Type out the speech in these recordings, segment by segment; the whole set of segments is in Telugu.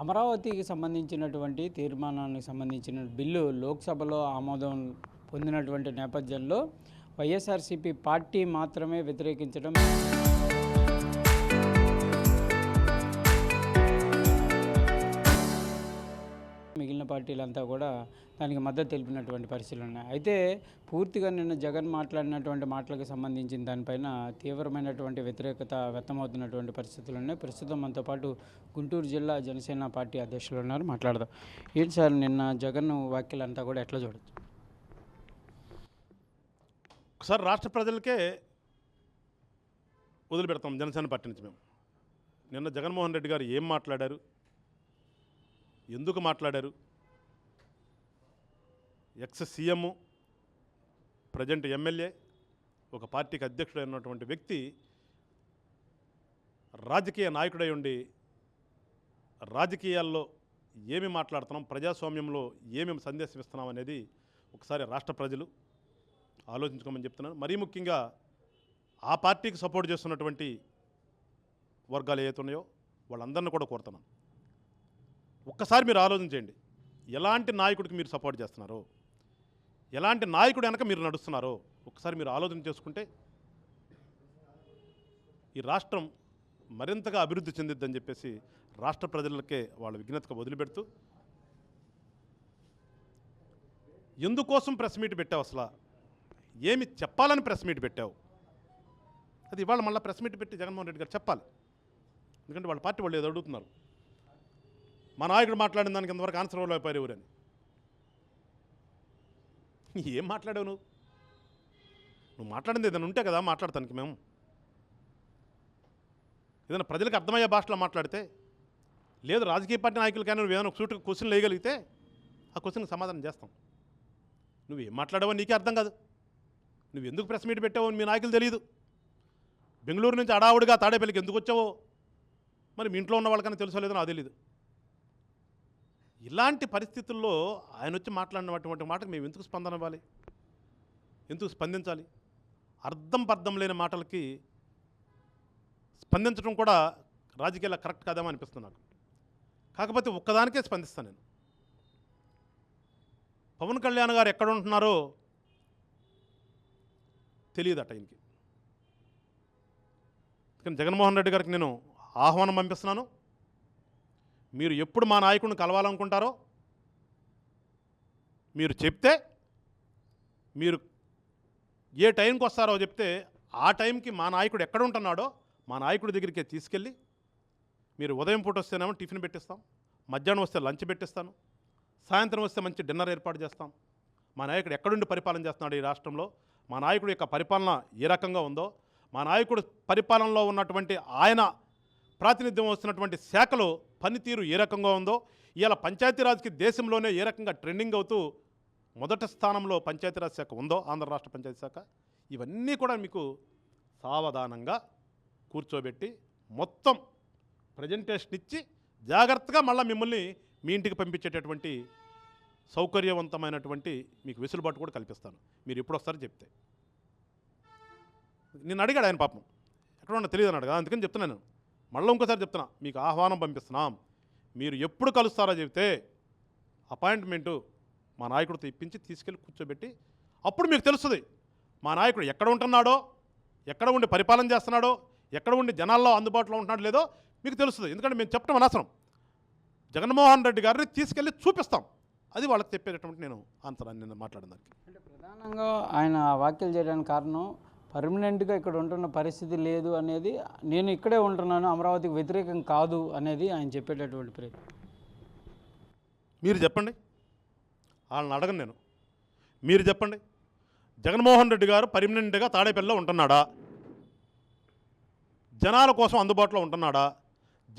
అమరావతికి సంబంధించినటువంటి తీర్మానానికి సంబంధించిన బిల్లు లోక్సభలో ఆమోదం పొందినటువంటి నేపథ్యంలో వైఎస్ఆర్సీపీ పార్టీ మాత్రమే వ్యతిరేకించడం, మిగిలిన పార్టీలంతా కూడా దానికి మద్దతు తెలిపినటువంటి పరిస్థితులు ఉన్నాయి. అయితే పూర్తిగా నిన్న జగన్ మాట్లాడినటువంటి మాటలకు సంబంధించిన దానిపైన తీవ్రమైనటువంటి వ్యతిరేకత వ్యక్తమవుతున్నటువంటి పరిస్థితులు ఉన్నాయి. ప్రస్తుతం మనతో పాటు గుంటూరు జిల్లా జనసేన పార్టీ అధ్యక్షులు ఉన్నారు, మాట్లాడదాం. ఏంటి సార్, నిన్న జగన్ వ్యాఖ్యలంతా కూడా ఎట్లా చూడొచ్చు? ఒకసారి రాష్ట్ర ప్రజలకే వదిలిపెడతాం జనసేన పార్టీ నుంచి. మేము నిన్న జగన్మోహన్ రెడ్డి గారు ఏం మాట్లాడారు, ఎందుకు మాట్లాడారు, ఎక్స్ సీఎం, ప్రజెంట్ ఎమ్మెల్యే, ఒక పార్టీకి అధ్యక్షుడైనటువంటి వ్యక్తి రాజకీయ నాయకుడై ఉండి రాజకీయాల్లో ఏమి మాట్లాడుతున్నాం, ప్రజాస్వామ్యంలో ఏమేమి సందేశం ఇస్తున్నాం అనేది ఒకసారి రాష్ట్ర ప్రజలు ఆలోచించుకోమని చెప్తున్నాను. మరీ ముఖ్యంగా ఆ పార్టీకి సపోర్ట్ చేస్తున్నటువంటి వర్గాలు ఏవైతే ఉన్నాయో వాళ్ళందరినీ కూడా కోరుతున్నాను. ఒక్కసారి మీరు ఆలోచించండి, ఎలాంటి నాయకుడికి మీరు సపోర్ట్ చేస్తున్నారో, ఎలాంటి నాయకుడు వెనక మీరు నడుస్తున్నారో ఒక్కసారి మీరు ఆలోచన చేసుకుంటే ఈ రాష్ట్రం మరింతగా అభివృద్ధి చెందిద్దని చెప్పేసి రాష్ట్ర ప్రజలకే వాళ్ళ విజ్ఞతగా వదిలిపెడుతూ, ఎందుకోసం ప్రెస్ మీట్ పెట్టావు, అసలు ఏమి చెప్పాలని ప్రెస్ మీట్ పెట్టావు, అది ఇవాళ మళ్ళీ ప్రెస్ మీట్ పెట్టి జగన్మోహన్ రెడ్డి గారు చెప్పాలి. ఎందుకంటే వాళ్ళ పార్టీ వాళ్ళు ఏదో అడుగుతున్నారు, మా నాయకుడు మాట్లాడిన దానికి ఇంతవరకు ఆన్సర్ ఇవ్వలేకపోయారు ఎవరని. ఏం మాట్లాడావు నువ్వు మాట్లాడింది ఏదైనా ఉంటే కదా మాట్లాడతానికి. మేము ఏదైనా ప్రజలకు అర్థమయ్యే భాషలో మాట్లాడితే, లేదు రాజకీయ పార్టీ నాయకులకైనా నువ్వు ఏదైనా ఒక సూటుకు క్వశ్చన్ వేయగలిగితే ఆ క్వశ్చన్కి సమాధానం చేస్తాం. నువ్వు ఏం మాట్లాడావో నీకే అర్థం కాదు, నువ్వు ఎందుకు ప్రెస్ మీట్ పెట్టావో మీ నాయకులు తెలియదు, బెంగళూరు నుంచి అడావుడిగా తాడేపల్లికి ఎందుకు వచ్చావో మరి మీ ఇంట్లో ఉన్న వాళ్ళకన్నా తెలుసో లేదో నాకు తెలియదు. ఇలాంటి పరిస్థితుల్లో ఆయన వచ్చి మాట్లాడినటువంటి మాటకు మేము ఎందుకు స్పందన ఇవ్వాలి, ఎందుకు స్పందించాలి? అర్థం పర్థం లేని మాటలకి స్పందించడం కూడా రాజకీయాల్లో కరెక్ట్ కాదేమో అనిపిస్తుంది నాకు. కాకపోతే ఒక్కదానికే స్పందిస్తాను నేను. పవన్ కళ్యాణ్ గారు ఎక్కడ ఉంటున్నారో తెలియదట ఆయనకి. కానీ జగన్మోహన్ రెడ్డి గారికి నేను ఆహ్వానం పంపిస్తున్నాను, మీరు ఎప్పుడు మా నాయకుడిని కలవాలనుకుంటారో మీరు చెప్తే, మీరు ఏ టైంకి వస్తారో చెప్తే ఆ టైంకి మా నాయకుడు ఎక్కడ ఉంటున్నాడో మా నాయకుడి దగ్గరికి తీసుకెళ్ళి, మీరు ఉదయం పూట వస్తేనేమో టిఫిన్ పెట్టిస్తాం, మధ్యాహ్నం వస్తే లంచ్ పెట్టిస్తాను, సాయంత్రం వస్తే మంచి డిన్నర్ ఏర్పాటు చేస్తాం. మా నాయకుడు ఎక్కడుండి పరిపాలన చేస్తున్నాడు ఈ రాష్ట్రంలో, మా నాయకుడి యొక్క పరిపాలన ఏ రకంగా ఉందో, మా నాయకుడు పరిపాలనలో ఉన్నటువంటి ఆయన ప్రాతినిధ్యం వస్తున్నటువంటి శాఖలో పనితీరు ఏ రకంగా ఉందో, ఇవాళ పంచాయతీరాజ్కి దేశంలోనే ఏ రకంగా ట్రెండింగ్ అవుతూ మొదటి స్థానంలో పంచాయతీరాజ్ శాఖ ఉందో, ఆంధ్ర రాష్ట్ర పంచాయతీ శాఖ, ఇవన్నీ కూడా మీకు సావధానంగా కూర్చోబెట్టి మొత్తం ప్రజెంటేషన్ ఇచ్చి జాగ్రత్తగా మళ్ళీ మిమ్మల్ని మీ ఇంటికి పంపించేటటువంటి సౌకర్యవంతమైనటువంటి మీకు వెసులుబాటు కూడా కల్పిస్తాను, మీరు ఎప్పుడు వస్తారో చెప్తే. నేను అడిగాడు ఆయన, పాపం ఎక్కడ ఉన్నా తెలియదు అన్నాడు కదా, అందుకని చెప్తున్నాను. మళ్ళీ ఇంకోసారి చెప్తున్నా, మీకు ఆహ్వానం పంపిస్తున్నాం, మీరు ఎప్పుడు కలుస్తారో చెబితే అపాయింట్మెంటు మా నాయకుడితో ఇప్పించి తీసుకెళ్ళి కూర్చోబెట్టి అప్పుడు మీకు తెలుస్తుంది మా నాయకుడు ఎక్కడ ఉంటున్నాడో, ఎక్కడ ఉండి పరిపాలన చేస్తున్నాడో, ఎక్కడ ఉండి జనాల్లో అందుబాటులో ఉంటున్నాడో లేదో మీకు తెలుస్తుంది. ఎందుకంటే మేము చెప్పడం అనవసరం, జగన్మోహన్ రెడ్డి గారిని తీసుకెళ్ళి చూపిస్తాం, అది వాళ్ళకి చెప్పేటటువంటి నేను ఆన్సర్ అని నేను మాట్లాడిన దానికి. అంటే ప్రధానంగా ఆయన వ్యాఖ్యలు చేయడానికి కారణం పర్మనెంట్గా ఇక్కడ ఉంటున్న పరిస్థితి లేదు అనేది, నేను ఇక్కడే ఉంటున్నాను, అమరావతికి వ్యతిరేకం కాదు అనేది ఆయన చెప్పేటటువంటి ప్రయత్నం. మీరు చెప్పండి, వాళ్ళని అడగను నేను, మీరు చెప్పండి, జగన్మోహన్ రెడ్డి గారు పర్మనెంట్గా తాడేపల్లిలో ఉంటున్నాడా, జనాల కోసం అందుబాటులో ఉంటున్నాడా,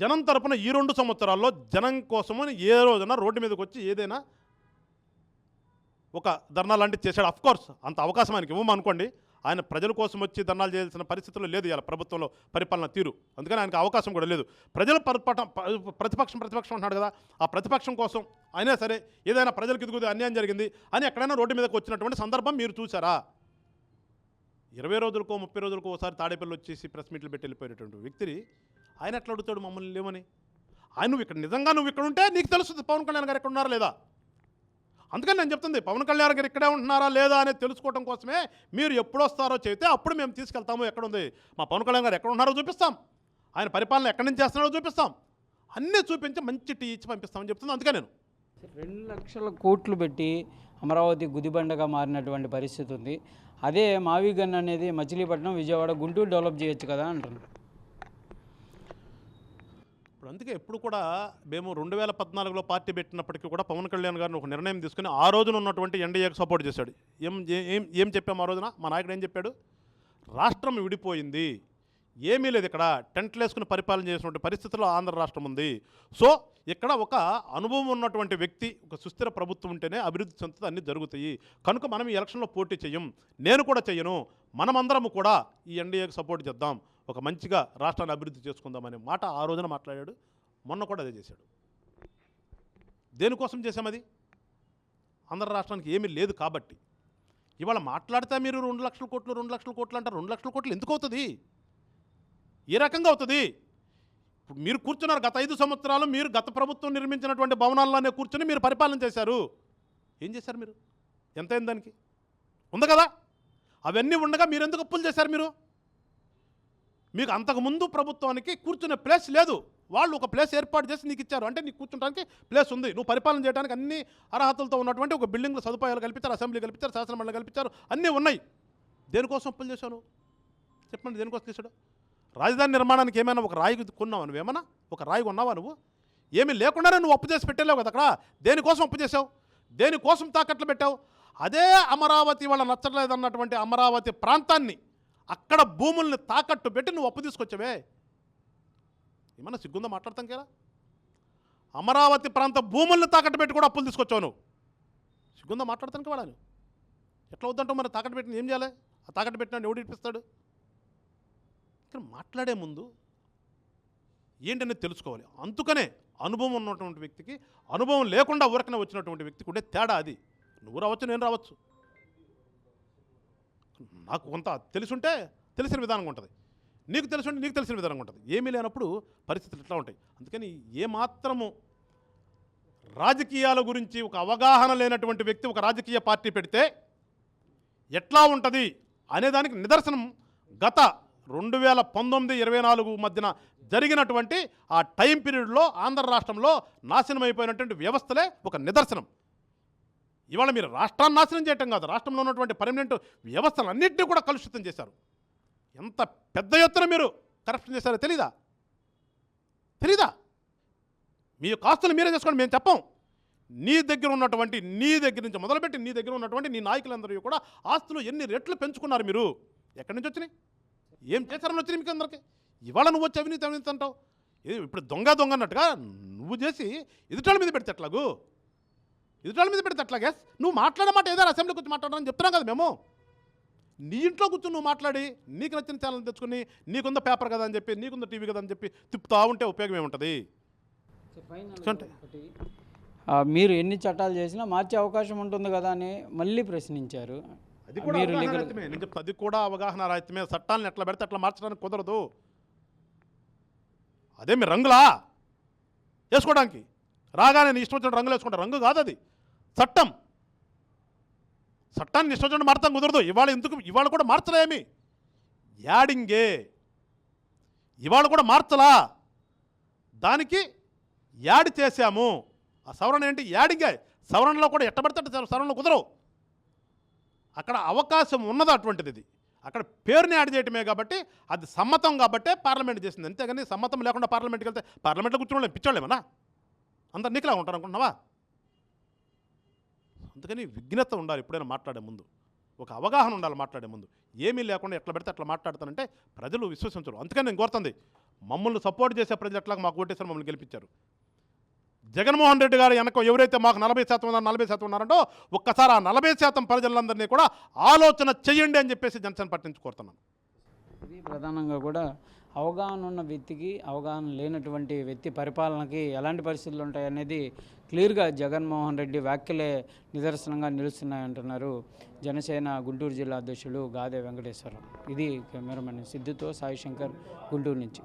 జనం తరపున ఈ 2 సంవత్సరాల్లో జనం కోసమని ఏ రోజున రోడ్డు మీదకి వచ్చి ఏదైనా ఒక ధర్నా లాంటివి చేశాడు? అఫ్కోర్స్ అంత అవకాశం ఆయనకి ఇవ్వము అనుకోండి, ఆయన ప్రజల కోసం వచ్చి ధర్నాలు చేయాల్సిన పరిస్థితుల్లో లేదు ఇలా ప్రభుత్వంలో పరిపాలన తీరు, అందుకని ఆయనకు అవకాశం కూడా లేదు. ప్రజల ప్రతిపక్షం అంటున్నాడు కదా, ఆ ప్రతిపక్షం కోసం అయినా సరే ఏదైనా ప్రజలకు ఇదిగుది అన్యాయం జరిగింది అని ఎక్కడైనా రోడ్డు మీదకి వచ్చినటువంటి సందర్భం మీరు చూసారా? 20 రోజులకో 30 రోజులకో ఒకసారి తాడేపల్లి వచ్చేసి ప్రెస్ మీట్లు పెట్టి వెళ్ళిపోయేటువంటి వ్యక్తిని ఆయన ఎట్లా అడుగుతాడు మమ్మల్ని లేవని? నువ్వు ఇక్కడ నిజంగా నువ్వు ఇక్కడ ఉంటే నీకు తెలుస్తుంది పవన్ కళ్యాణ్ గారు ఎక్కడ ఉన్నారా లేదా. అందుకని నేను చెప్తుంది పవన్ కళ్యాణ్ గారు ఇక్కడే ఉంటున్నారా లేదా అనేది తెలుసుకోవడం కోసమే మీరు ఎప్పుడు వస్తారో చెబితే అప్పుడు మేము తీసుకెళ్తాము. ఎక్కడ ఉంది మా పవన్ కళ్యాణ్ గారు ఎక్కడ ఉన్నారో చూపిస్తాం, ఆయన పరిపాలన ఎక్కడి నుంచి చేస్తున్నారో చూపిస్తాం, అన్నీ చూపించి మంచి టీ ఇచ్చి పంపిస్తామని చెప్తుంది. అందుకే నేను 2 లక్షల కోట్లు పెట్టి అమరావతి గుదిబండగా మారినటువంటి పరిస్థితి ఉంది. అదే మావిగన్ అనేది మచిలీపట్నం, విజయవాడ, గుంటూరు డెవలప్ చేయొచ్చు కదా అంటున్నాను. ఇప్పుడు అందుకే ఎప్పుడు కూడా మేము 2014లో పార్టీ పెట్టినప్పటికీ కూడా పవన్ కళ్యాణ్ గారిని ఒక నిర్ణయం తీసుకుని ఆ రోజున ఉన్నటువంటి ఎన్డీఏకి సపోర్ట్ చేశాడు. ఏం చెప్పాము ఆ రోజున? మా నాయకుడు ఏం చెప్పాడు? రాష్ట్రం విడిపోయింది, ఏమీ లేదు, ఇక్కడ టెంట్లు వేసుకుని పరిపాలన చేసినటువంటి పరిస్థితుల్లో ఆంధ్ర రాష్ట్రం ఉంది. సో ఇక్కడ ఒక అనుభవం ఉన్నటువంటి వ్యక్తి, ఒక సుస్థిర ప్రభుత్వం ఉంటేనే అభివృద్ధి చెందుతుంది, అన్నీ జరుగుతాయి. కనుక మనం ఈ ఎలక్షన్లో పోటీ చెయ్యం, నేను కూడా చెయ్యను, మనమందరము కూడా ఈ ఎన్డీఏకి సపోర్ట్ చేద్దాం, ఒక మంచిగా రాష్ట్రాన్ని అభివృద్ధి చేసుకుందామనే మాట ఆ రోజున మాట్లాడాడు. మొన్న కూడా అదే చేశాడు. దేనికోసం చేశామది? ఆంధ్ర రాష్ట్రానికి ఏమీ లేదు కాబట్టి. ఇవాళ మాట్లాడితే మీరు 2 లక్షల కోట్లు 2 లక్షల కోట్లు అంటారు. 2 లక్షల కోట్లు ఎందుకు అవుతుంది? ఏ రకంగా అవుతుంది? ఇప్పుడు మీరు కూర్చున్నారు, గత 5 సంవత్సరాలు మీరు గత ప్రభుత్వం నిర్మించినటువంటి భవనాల్లోనే కూర్చొని మీరు పరిపాలన చేశారు. ఏం చేశారు మీరు? ఎంత అయింది దానికి? ఉంది కదా, అవన్నీ ఉండగా మీరు ఎందుకు అప్పులు చేశారు? మీకు అంతకుముందు ప్రభుత్వానికి కూర్చునే ప్లేస్ లేదు, వాళ్ళు ఒక ప్లేస్ ఏర్పాటు చేసి నీకు ఇచ్చారు. అంటే నీకు కూర్చోడానికి ప్లేస్ ఉంది, నువ్వు పరిపాలన చేయడానికి అన్ని అర్హతలతో ఉన్నటువంటి ఒక బిల్డింగ్లో సదుపాయాలు కల్పించారు, అసెంబ్లీ కల్పించారు, శాసనమండలి కల్పించారు, అన్నీ ఉన్నాయి. దేనికోసం అప్పులు చేశాను చెప్పండి? దేనికోసం చేశాడు? రాజధాని నిర్మాణానికి ఏమైనా ఒక రాయి కొన్నావా? నువ్వేమన్నా ఒక రాయి కొన్నావా? నువ్వు ఏమీ లేకుండానే నువ్వు అప్పు చేసి పెట్టలేవు కదా అక్కడ. దేనికోసం అప్పు చేసావు? దేనికోసం తాకట్లు పెట్టావు? అదే అమరావతి వాళ్ళ నచ్చలేదన్నటువంటి అమరావతి ప్రాంతాన్ని, అక్కడ భూముల్ని తాకట్టు పెట్టి నువ్వు అప్పు తీసుకొచ్చావే. ఏమన్నా సిగ్గుందా మాట్లాడతాం కదా? అమరావతి ప్రాంత భూముల్ని తాకట్టు పెట్టి కూడా అప్పులు తీసుకొచ్చావు నువ్వు. సిగ్గుందా మాట్లాడతానికి వాడాను? ఎట్లా వద్దంటావు మరి? తాకట్టు పెట్టిన ఏం చేయాలి? ఆ తాకట్టు పెట్టినా ఎవడు ఇప్పిస్తాడు? ఇక్కడ మాట్లాడే ముందు ఏంటనేది తెలుసుకోవాలి. అందుకనే అనుభవం ఉన్నటువంటి వ్యక్తికి, అనుభవం లేకుండా ఊరకనే వచ్చినటువంటి వ్యక్తికి ఉండే తేడా అది. నువ్వు రావచ్చు, నేను రావచ్చు, నాకు కొంత తెలుసుంటే తెలిసిన విధానం ఉంటుంది, నీకు తెలుసుంటే నీకు తెలిసిన విధానం ఉంటుంది. ఏమీ లేనప్పుడు పరిస్థితులు ఎట్లా ఉంటాయి. అందుకని ఏమాత్రము రాజకీయాల గురించి ఒక అవగాహన లేనటువంటి వ్యక్తి ఒక రాజకీయ పార్టీ పెడితే ఎట్లా ఉంటుంది అనేదానికి నిదర్శనం గత 2019-24 మధ్యన జరిగినటువంటి ఆ టైం పీరియడ్లో ఆంధ్ర రాష్ట్రంలో నాశనం అయిపోయినటువంటి వ్యవస్థలే ఒక నిదర్శనం. ఇవాళ మీరు రాష్ట్రాన్ని నాశనం చేయటం కాదు, రాష్ట్రంలో ఉన్నటువంటి పర్మనెంట్ వ్యవస్థలన్నింటినీ కూడా కలుషితం చేశారు. ఎంత పెద్ద ఎత్తున మీరు కరప్షన్ చేశారో తెలీదా? మీ యొక్క ఆస్తులు మీరే చేసుకోండి, మేము చెప్పం. నీ దగ్గర నుంచి మొదలుపెట్టి నీ దగ్గర ఉన్నటువంటి నీ నాయకులందరూ కూడా ఆస్తులు ఎన్ని రెట్లు పెంచుకున్నారు మీరు? ఎక్కడి నుంచి వచ్చినాయి? ఏం చేశారని వచ్చినాయి మీకు అందరికీ? ఇవాళ నువ్వు వచ్చి అవినీతి అంటావు. ఇప్పుడు దొంగ అన్నట్టుగా నువ్వు చేసి ఎదుటాళ్ళ మీద పెడితే ఎట్లాగు? నువ్వు మాట్లాడమాట ఏదైనా అసెంబ్లీకి వచ్చి మాట్లాడాలని చెప్తున్నాం కదా మేము. నీ ఇంట్లో కూర్చొని నువ్వు మాట్లాడి నీకు నచ్చిన ఛానల్ తెచ్చుకుని నీకుంద పేపర్ కదా అని చెప్పి, నీకుంద టీవీ కదా అని చెప్పి తిప్పుతా ఉంటే ఉపయోగం ఏముంటుంది? మీరు ఎన్ని చట్టాలు చేసినా మార్చే అవకాశం ఉంటుంది కదా అని మళ్ళీ ప్రశ్నించారు. అది కూడా నేను చెప్తా, అది కూడా అవగాహన రాహిత్యమే. చట్టాలను ఎట్లా పెడితే అట్లా మార్చడానికి కుదరదు. అదే మీరు రంగులా వేసుకోవడానికి రాగానే నీ ఇష్టం వచ్చిన రంగులు వేసుకుంటారు. రంగు కాదు అది, చట్టాన్ని ఇష్టం వచ్చినట్టు మార్చడం కుదరదు. ఇవాళ కూడా మార్చలేమి, యాడింగే. ఇవాళ కూడా మార్చలా, దానికి యాడ్ చేశాము. ఆ సవరణ ఏంటి? యాడింగే. సవరణలో కూడా ఎట్టబడితే సవరణలు కుదరవు. అక్కడ అవకాశం ఉన్నది అటువంటిది. ఇది అక్కడ పేరుని యాడ్ చేయటమే కాబట్టి అది సమ్మతం కాబట్టే పార్లమెంట్ చేసింది. అంతేగాని సమ్మతం లేకుండా పార్లమెంట్కి వెళ్తే పార్లమెంట్లో కూర్చోలేం, పిచ్చోళ్ళేమన్నా అందరు నీకులా ఉంటారు అనుకుంటున్నావా? అందుకని విఘ్నత ఉండాలి ఎప్పుడైనా మాట్లాడే ముందు, ఒక అవగాహన ఉండాలి మాట్లాడే ముందు. ఏమీ లేకుండా ఎట్లా పెడితే అట్లా మాట్లాడతానంటే ప్రజలు విశ్వసించరు. అందుకని నేను కోరుతుంది, మమ్మల్ని సపోర్ట్ చేసే ప్రజలు ఎట్లా మాకు ఓటేసారు, మమ్మల్ని గెలిపించారు. జగన్మోహన్ రెడ్డి గారు వెనక ఎవరైతే మాకు 40% ఉన్నారు 40% ఉన్నారంటో ఒక్కసారి ఆ 40% ప్రజలందరినీ కూడా ఆలోచన చెయ్యండి అని చెప్పేసి జనసేన పార్టీ నుంచి కోరుతున్నాను. ఇది ప్రధానంగా కూడా అవగాహన ఉన్న వ్యక్తికి, అవగాహన లేనటువంటి వ్యక్తి పరిపాలనకి ఎలాంటి పరిస్థితులు ఉంటాయనేది క్లియర్గా జగన్మోహన్ రెడ్డి వ్యాఖ్యలే నిదర్శనంగా నిలుస్తున్నాయంటున్నారు జనసేన గుంటూరు జిల్లా అధ్యక్షులు గాదే వెంకటేశ్వరరావు. ఇది కెమెరామెన్ సిద్ధుతో సాయి శంకర్, గుంటూరు నుంచి.